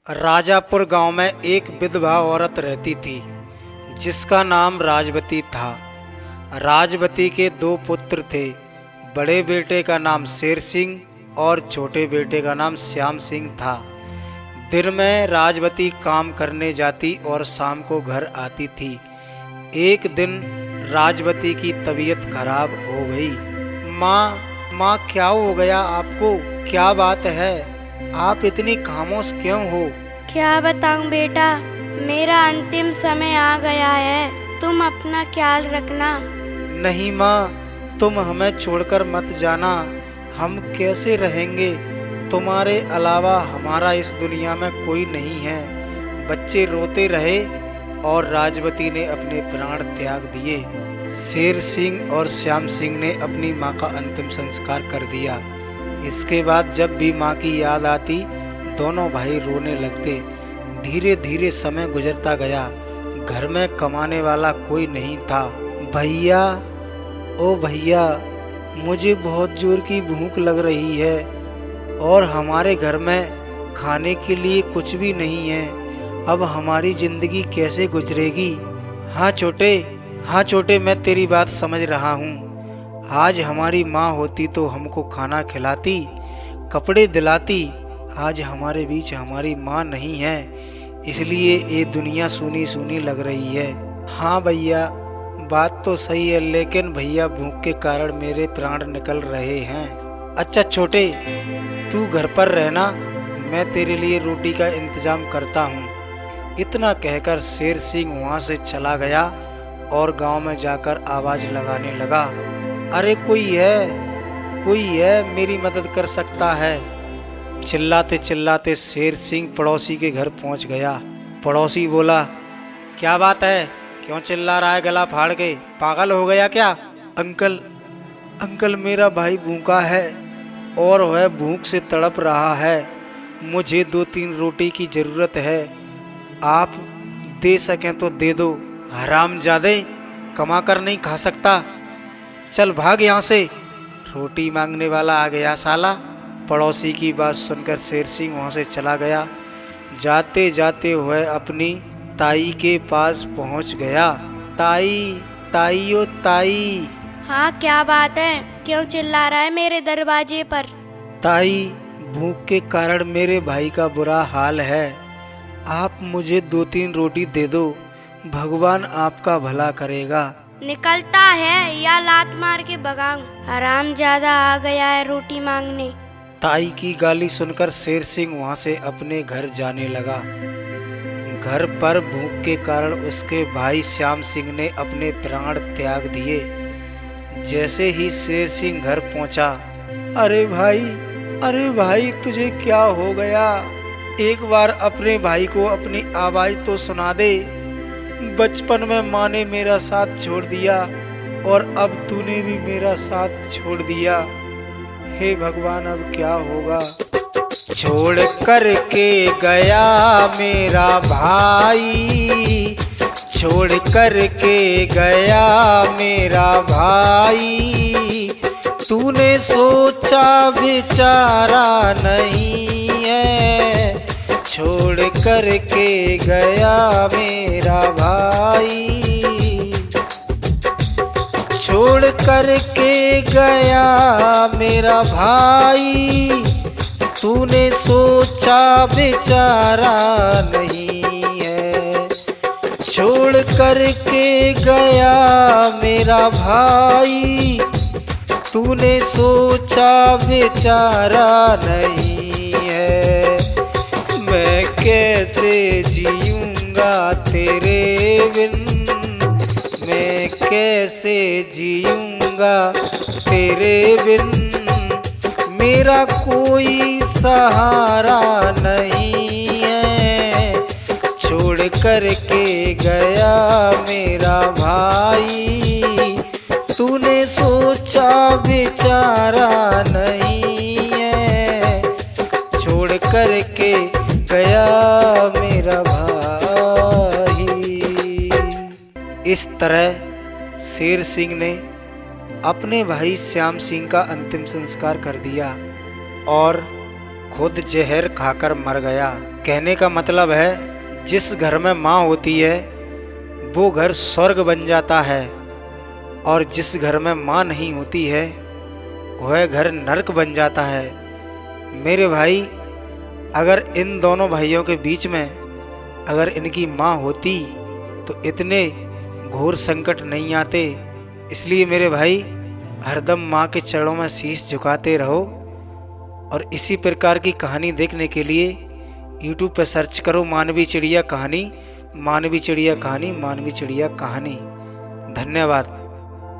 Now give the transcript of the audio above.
राजापुर गांव में एक विधवा औरत रहती थी जिसका नाम राजवती था। राजवती के दो पुत्र थे। बड़े बेटे का नाम शेर सिंह और छोटे बेटे का नाम श्याम सिंह था। दिन में राजवती काम करने जाती और शाम को घर आती थी। एक दिन राजवती की तबीयत खराब हो गई। माँ क्या हो गया आपको? क्या बात है? आप इतनी खामोश क्यों हो? क्या बताऊं बेटा, मेरा अंतिम समय आ गया है। तुम अपना ख्याल रखना। नहीं माँ, तुम हमें छोड़कर मत जाना। हम कैसे रहेंगे? तुम्हारे अलावा हमारा इस दुनिया में कोई नहीं है। बच्चे रोते रहे और राजवती ने अपने प्राण त्याग दिए। शेर सिंह और श्याम सिंह ने अपनी माँ का अंतिम संस्कार कर दिया। इसके बाद जब भी माँ की याद आती दोनों भाई रोने लगते। धीरे धीरे समय गुजरता गया। घर में कमाने वाला कोई नहीं था। भैया, ओ भैया, मुझे बहुत जोर की भूख लग रही है और हमारे घर में खाने के लिए कुछ भी नहीं है। अब हमारी जिंदगी कैसे गुजरेगी? हाँ छोटे, मैं तेरी बात समझ रहा हूँ। आज हमारी माँ होती तो हमको खाना खिलाती, कपड़े दिलाती। आज हमारे बीच हमारी माँ नहीं है, इसलिए ये दुनिया सूनी सूनी लग रही है। हाँ भैया, बात तो सही है, लेकिन भैया भूख के कारण मेरे प्राण निकल रहे हैं। अच्छा छोटे, तू घर पर रहना, मैं तेरे लिए रोटी का इंतजाम करता हूँ। इतना कहकर शेर सिंह वहाँ से चला गया और गांव में जाकर आवाज़ लगाने लगा। अरे कोई है, मेरी मदद कर सकता है। चिल्लाते चिल्लाते शेर सिंह पड़ोसी के घर पहुंच गया। पड़ोसी बोला, क्या बात है? क्यों चिल्ला रहा है गला फाड़ के? पागल हो गया क्या? अंकल मेरा भाई भूखा है और वह भूख से तड़प रहा है। मुझे 2-3 रोटी की ज़रूरत है। आप दे सकें तो दे दो। हरामजादे, कमा कर नहीं खा सकता, चल भाग यहाँ से। रोटी मांगने वाला आ गया साला। पड़ोसी की बात सुनकर शेर सिंह वहाँ से चला गया। जाते जाते वह अपनी ताई के पास पहुँच गया। ताई ओ ताई। हाँ, क्या बात है? क्यों चिल्ला रहा है मेरे दरवाजे पर? ताई, भूख के कारण मेरे भाई का बुरा हाल है। आप मुझे 2-3 रोटी दे दो, भगवान आपका भला करेगा। निकलता है या लात मार के भगाऊं? हरामजादा आ गया है रोटी मांगने। ताई की गाली सुनकर शेर सिंह वहां से अपने घर जाने लगा। घर पर भूख के कारण उसके भाई श्याम सिंह ने अपने प्राण त्याग दिए। जैसे ही शेर सिंह घर पहुंचा, अरे भाई तुझे क्या हो गया? एक बार अपने भाई को अपनी आवाज तो सुना दे। बचपन में माँ ने मेरा साथ छोड़ दिया और अब तूने भी मेरा साथ छोड़ दिया। हे भगवान, अब क्या होगा? छोड़ कर के गया मेरा भाई, छोड़ कर के गया मेरा भाई। तूने सोचा विचारा नहीं है, छोड़ कर के गया मेरा भाई। छोड़ कर के गया मेरा भाई, तूने सोचा बेचारा नहीं है। छोड़ कर के गया मेरा भाई, तूने सोचा बेचारा नहीं है। मैं कैसे जीऊंगा तेरे बिन, मैं कैसे जीऊंगा तेरे बिन। मेरा कोई सहारा नहीं है, छोड़ कर के गया मेरा भाई। तूने सोचा बेचारा नहीं है, छोड़ कर के गया मेरा भाई। इस तरह शेर सिंह ने अपने भाई श्याम सिंह का अंतिम संस्कार कर दिया और खुद जहर खाकर मर गया। कहने का मतलब है जिस घर में माँ होती है वो घर स्वर्ग बन जाता है, और जिस घर में माँ नहीं होती है वह घर नरक बन जाता है। मेरे भाई, अगर इन दोनों भाइयों के बीच में अगर इनकी माँ होती तो इतने घोर संकट नहीं आते। इसलिए मेरे भाई, हरदम माँ के चरणों में शीश झुकाते रहो। और इसी प्रकार की कहानी देखने के लिए YouTube पर सर्च करो मानवी चिड़िया कहानी, मानवी चिड़िया कहानी, मानवी चिड़िया कहानी। धन्यवाद।